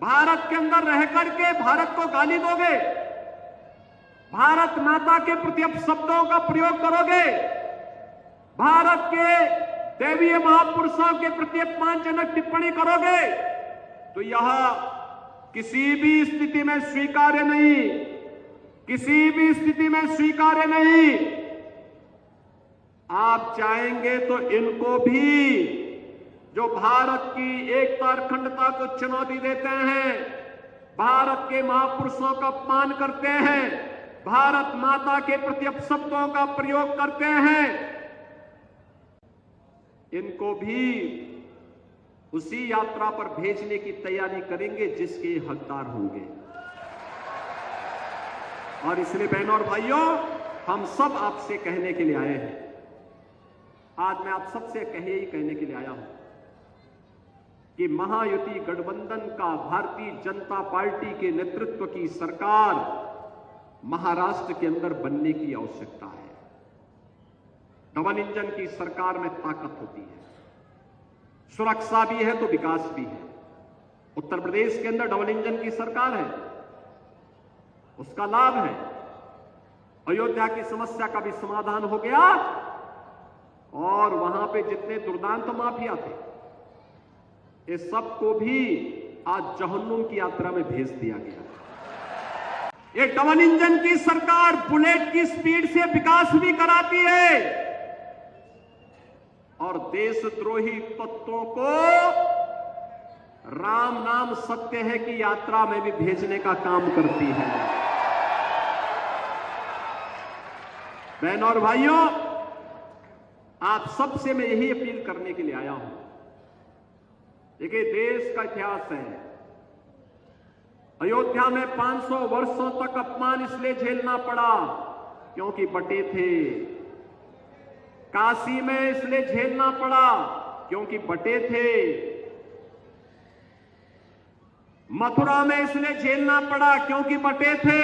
भारत के अंदर रह करके भारत को गाली दोगे, भारत माता के प्रति अपशब्दों का प्रयोग करोगे, भारत के दैवीय महापुरुषों के प्रति अपमानजनक टिप्पणी करोगे, तो यह किसी भी स्थिति में स्वीकार्य नहीं, किसी भी स्थिति में स्वीकार्य नहीं। आप चाहेंगे तो इनको भी, जो भारत की एकता और अखंडता को चुनौती देते हैं, भारत के महापुरुषों का अपमान करते हैं, भारत माता के प्रति अपशब्दों का प्रयोग करते हैं, इनको भी उसी यात्रा पर भेजने की तैयारी करेंगे जिसके हकदार होंगे। और इसलिए बहनों और भाइयों, हम सब आपसे कहने के लिए आए हैं, आज मैं आप सबसे यही कहने के लिए आया हूं कि महायुति गठबंधन का भारतीय जनता पार्टी के नेतृत्व की सरकार महाराष्ट्र के अंदर बनने की आवश्यकता है। डबल इंजन की सरकार में ताकत होती है, सुरक्षा भी है तो विकास भी है। उत्तर प्रदेश के अंदर डबल इंजन की सरकार है, उसका लाभ है। अयोध्या की समस्या का भी समाधान हो गया और वहां पे जितने दुर्दांत माफिया थे, ये सबको भी आज जहन्नुम की यात्रा में भेज दिया गया। ये डबल इंजन की सरकार बुलेट की स्पीड से विकास भी कराती है और देशद्रोही तत्वों को राम नाम सत्य है की यात्रा में भी भेजने का काम करती है। बहनों और भाइयों, आप सबसे मैं यही अपील करने के लिए आया हूं। देखिए, देश का इतिहास है, अयोध्या में 500 वर्षों तक अपमान इसलिए झेलना पड़ा क्योंकि बटे थे, काशी में इसलिए झेलना पड़ा क्योंकि बटे थे, मथुरा में इसलिए झेलना पड़ा क्योंकि बटे थे।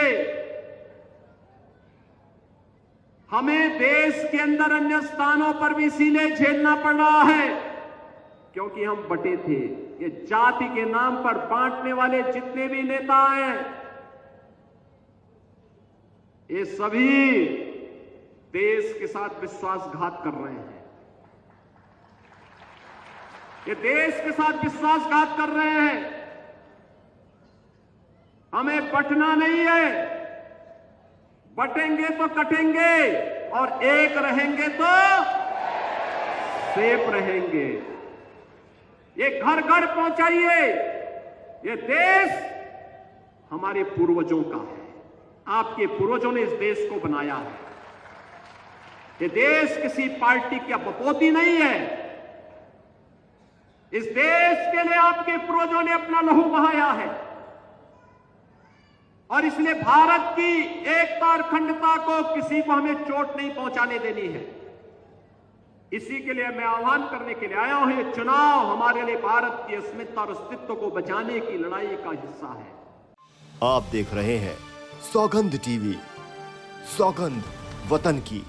हमें देश के अंदर अन्य स्थानों पर भी इसीलिए झेलना पड़ रहा है क्योंकि हम बटे थे। ये जाति के नाम पर बांटने वाले जितने भी नेता हैं, ये सभी देश के साथ विश्वासघात कर रहे हैं। ये देश के साथ विश्वासघात कर रहे हैं। हमें बंटना नहीं है, बटेंगे तो कटेंगे और एक रहेंगे तो सेफ रहेंगे। ये घर घर पहुंचाइए। ये देश हमारे पूर्वजों का है, आपके पूर्वजों ने इस देश को बनाया है। ये देश किसी पार्टी की बपोती नहीं है। इस देश के लिए आपके पूर्वजों ने अपना लहू बहाया है और इसलिए भारत की एकता और अखंडता को किसी को हमें चोट नहीं पहुंचाने देनी है। इसी के लिए मैं आह्वान करने के लिए आया हूं। ये चुनाव हमारे लिए भारत की अस्मिता और अस्तित्व को बचाने की लड़ाई का हिस्सा है। आप देख रहे हैं सौगंध टीवी, सौगंध वतन की।